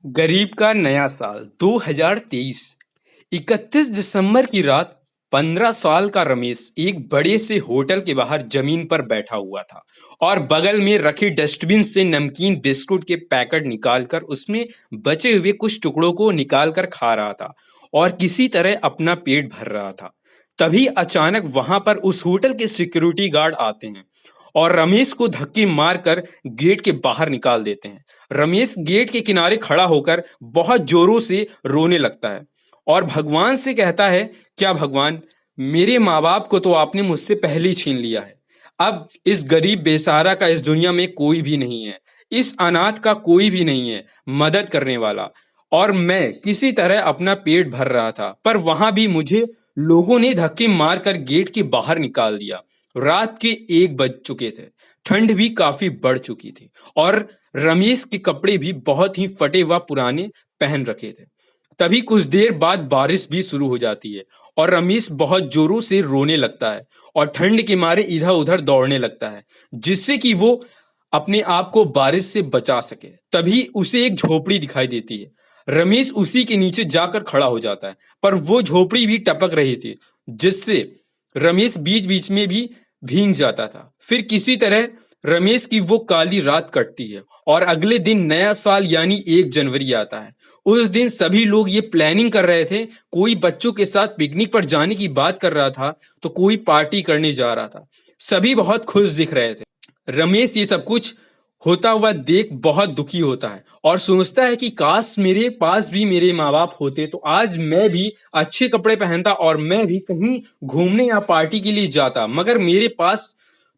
गरीब का नया साल 2023। 31 दिसंबर की रात 15 साल का रमेश एक बड़े से होटल के बाहर जमीन पर बैठा हुआ था और बगल में रखी डस्टबिन से नमकीन बिस्कुट के पैकेट निकालकर उसमें बचे हुए कुछ टुकड़ों को निकालकर खा रहा था और किसी तरह अपना पेट भर रहा था। तभी अचानक वहां पर उस होटल के सिक्योरिटी गार्ड आते हैं और रमेश को धक्के मारकर गेट के बाहर निकाल देते हैं। रमेश गेट के किनारे खड़ा होकर बहुत जोरों से रोने लगता है और भगवान से कहता है, क्या भगवान, मेरे माँ बाप को तो आपने मुझसे पहले ही छीन लिया है। अब इस गरीब बेसहारा का इस दुनिया में कोई भी नहीं है, इस अनाथ का कोई भी नहीं है मदद करने वाला। और मैं किसी तरह अपना पेट भर रहा था, पर वहां भी मुझे लोगों ने धक्के मारकर गेट के बाहर निकाल दिया। रात के 1 बज चुके थे, ठंड भी काफी बढ़ चुकी थी और रमेश के कपड़े भी बहुत ही फटे व पुराने पहन रखे थे। तभी कुछ देर बाद बारिश भी शुरू हो जाती है और रमेश बहुत जोरों से रोने लगता है और ठंड के मारे इधर उधर दौड़ने लगता है, जिससे कि वो अपने आप को बारिश से बचा सके। तभी उसे एक झोपड़ी दिखाई देती है। रमेश उसी के नीचे जाकर खड़ा हो जाता है, पर वो झोपड़ी भी टपक रही थी, जिससे रमेश बीच बीच में भी भीग जाता था। फिर किसी तरह रमेश की वो काली रात कटती है और अगले दिन नया साल यानी 1 जनवरी आता है। उस दिन सभी लोग ये प्लानिंग कर रहे थे, कोई बच्चों के साथ पिकनिक पर जाने की बात कर रहा था तो कोई पार्टी करने जा रहा था। सभी बहुत खुश दिख रहे थे। रमेश ये सब कुछ होता हुआ देख बहुत दुखी होता है और सोचता है कि काश मेरे पास भी मेरे माँ बाप होते तो आज मैं भी अच्छे कपड़े पहनता और मैं भी कहीं घूमने या पार्टी के लिए जाता, मगर मेरे पास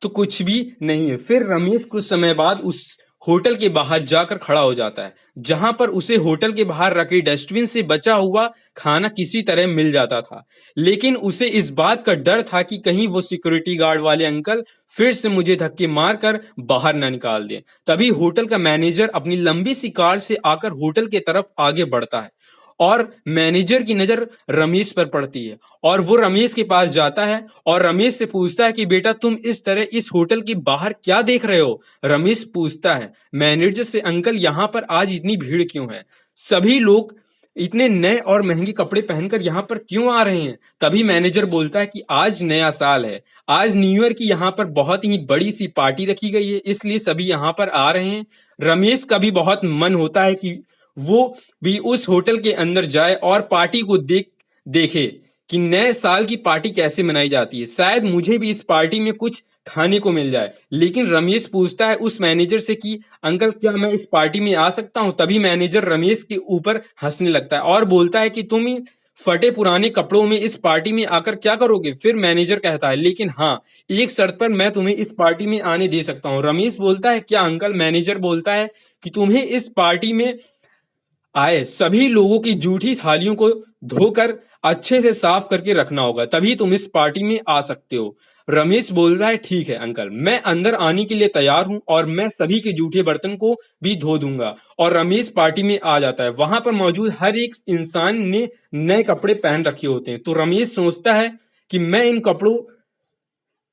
तो कुछ भी नहीं है। फिर रमेश कुछ समय बाद उस होटल के बाहर जाकर खड़ा हो जाता है, जहां पर उसे होटल के बाहर रखे डस्टबिन से बचा हुआ खाना किसी तरह मिल जाता था। लेकिन उसे इस बात का डर था कि कहीं वो सिक्योरिटी गार्ड वाले अंकल फिर से मुझे धक्के मारकर बाहर ना निकाल दें। तभी होटल का मैनेजर अपनी लंबी सी कार से आकर होटल के तरफ आगे बढ़ता है और मैनेजर की नजर रमेश पर पड़ती है और वो रमेश के पास जाता है और रमेश से पूछता है कि बेटा, तुम इस तरह इस होटल के बाहर क्या देख रहे हो। रमेश पूछता है मैनेजर से, अंकल यहाँ पर आज इतनी भीड़ क्यों है, सभी लोग इतने नए और महंगे कपड़े पहनकर यहाँ पर क्यों आ रहे हैं। तभी मैनेजर बोलता है कि आज नया साल है, आज न्यू ईयर की यहाँ पर बहुत ही बड़ी सी पार्टी रखी गई है, इसलिए सभी यहाँ पर आ रहे हैं। रमेश का भी बहुत मन होता है कि वो भी उस होटल के अंदर जाए और पार्टी को देखे कि नए साल की पार्टी कैसे मनाई जाती है, शायद मुझे भी इस पार्टी में कुछ खाने को मिल जाए। लेकिन रमेश पूछता है उस मैनेजर से कि अंकल, क्या मैं इस पार्टी में आ सकता हूं। तभी मैनेजर रमेश के ऊपर हंसने लगता है और बोलता है कि तुम ही फटे पुराने कपड़ों में इस पार्टी में आकर क्या करोगे। फिर मैनेजर कहता है, लेकिन हाँ, एक शर्त पर मैं तुम्हें इस पार्टी में आने दे सकता हूँ। रमेश बोलता है, क्या अंकल। मैनेजर बोलता है कि तुम्हें इस पार्टी में आए सभी लोगों की जूठी थालियों को धोकर अच्छे से साफ करके रखना होगा, तभी तुम इस पार्टी में आ सकते हो। रमेश बोल रहा है, ठीक है अंकल, मैं अंदर आने के लिए तैयार हूं और मैं सभी के जूठे बर्तन को भी धो दूंगा। और रमेश पार्टी में आ जाता है। वहां पर मौजूद हर एक इंसान ने नए कपड़े पहन रखे होते हैं, तो रमेश सोचता है कि मैं इन कपड़ों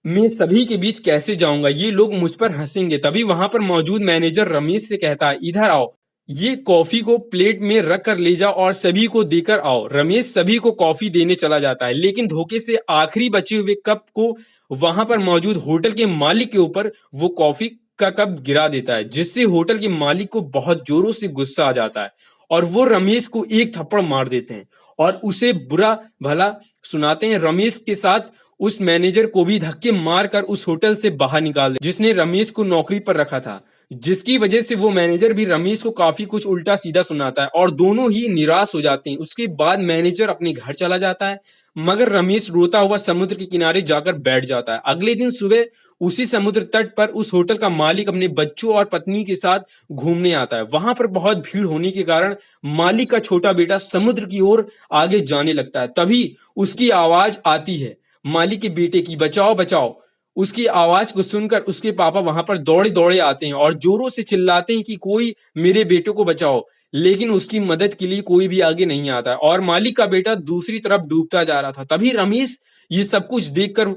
में सभी के बीच कैसे जाऊंगा, ये लोग मुझ पर हंसेंगे। तभी वहां पर मौजूद मैनेजर रमेश से कहता है, इधर आओ, ये कॉफी को प्लेट में रख कर ले जाओ और सभी को देकर आओ। रमेश सभी को कॉफी देने चला जाता है, लेकिन धोखे से आखिरी बचे हुए कप को वहां पर मौजूद होटल के मालिक के ऊपर वो कॉफी का कप गिरा देता है, जिससे होटल के मालिक को बहुत जोरों से गुस्सा आ जाता है और वो रमेश को एक थप्पड़ मार देते हैं और उसे बुरा भला सुनाते हैं। रमेश के साथ उस मैनेजर को भी धक्के मारकर उस होटल से बाहर निकाल दे जिसने रमेश को नौकरी पर रखा था, जिसकी वजह से वो मैनेजर भी रमेश को काफी कुछ उल्टा सीधा सुनाता है और दोनों ही निराश हो जाते हैं। उसके बाद मैनेजर अपने घर चला जाता है, मगर रमेश रोता हुआ समुद्र के किनारे जाकर बैठ जाता है। अगले दिन सुबह उसी समुद्र तट पर उस होटल का मालिक अपने बच्चों और पत्नी के साथ घूमने आता है। वहां पर बहुत भीड़ होने के कारण मालिक का छोटा बेटा समुद्र की ओर आगे जाने लगता है। तभी उसकी आवाज आती है मालिक के बेटे की, बचाओ बचाओ। उसकी आवाज को सुनकर उसके पापा वहां पर दौड़े दौड़े आते हैं और जोरों से चिल्लाते हैं कि कोई मेरे बेटे को बचाओ। लेकिन उसकी मदद के लिए कोई भी आगे नहीं आता और मालिक का बेटा दूसरी तरफ डूबता जा रहा था। तभी रमेश ये सब कुछ देखकर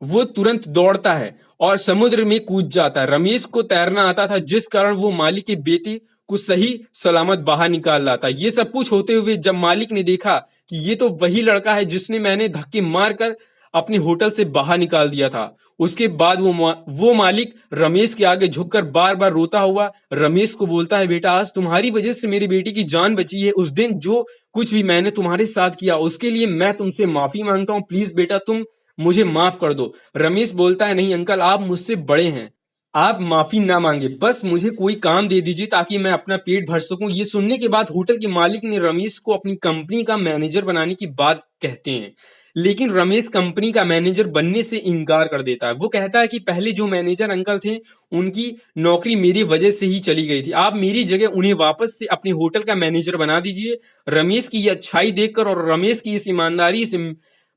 वो तुरंत दौड़ता है और समुद्र में कूद जाता है। रमेश को तैरना आता था, जिस कारण वो मालिक के बेटे को सही सलामत बाहर निकाल रहा था। ये सब कुछ होते हुए जब मालिक ने देखा कि ये तो वही लड़का है जिसने मैंने धक्के मारकर अपने होटल से बाहर निकाल दिया था, उसके बाद वो मालिक रमेश के आगे झुककर बार बार रोता हुआ रमेश को बोलता है, बेटा आज तुम्हारी वजह से मेरी बेटी की जान बची है। उस दिन जो कुछ भी मैंने तुम्हारे साथ किया उसके लिए मैं तुमसे माफी मांगता हूँ, प्लीज बेटा तुम मुझे माफ कर दो। रमेश बोलता है, नहीं अंकल, आप मुझसे बड़े हैं, आप माफी ना मांगे, बस मुझे कोई काम दे दीजिए ताकि मैं अपना पेट भर सकूं। ये सुनने के बाद होटल के मालिक ने रमेश को अपनी कंपनी का मैनेजर बनाने की बात कहते हैं, लेकिन रमेश कंपनी का मैनेजर बनने से इनकार कर देता है। वो कहता है कि पहले जो मैनेजर अंकल थे उनकी नौकरी मेरी वजह से ही चली गई थी, आप मेरी जगह उन्हें वापस से अपने होटल का मैनेजर बना दीजिए। रमेश की ये अच्छाई देखकर और रमेश की इस ईमानदारी से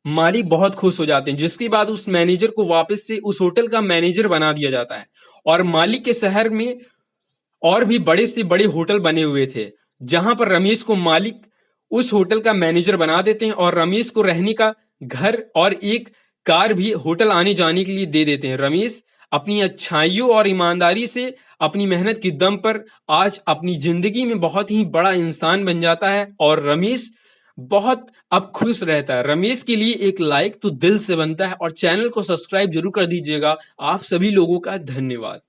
मालिक बहुत खुश हो जाते हैं, जिसके बाद उस मैनेजर को वापस से उस होटल का मैनेजर बना दिया जाता है। और मालिक के शहर में और भी बड़े से बड़े होटल बने हुए थे, जहां पर रमेश को मालिक उस होटल का मैनेजर बना देते हैं और रमेश को रहने का घर और एक कार भी होटल आने जाने के लिए दे देते हैं। रमेश अपनी अच्छाइयों और ईमानदारी से अपनी मेहनत के दम पर आज अपनी जिंदगी में बहुत ही बड़ा इंसान बन जाता है और रमेश बहुत अब खुश रहता है। रमेश के लिए एक लाइक तो दिल से बनता है और चैनल को सब्सक्राइब जरूर कर दीजिएगा। आप सभी लोगों का धन्यवाद।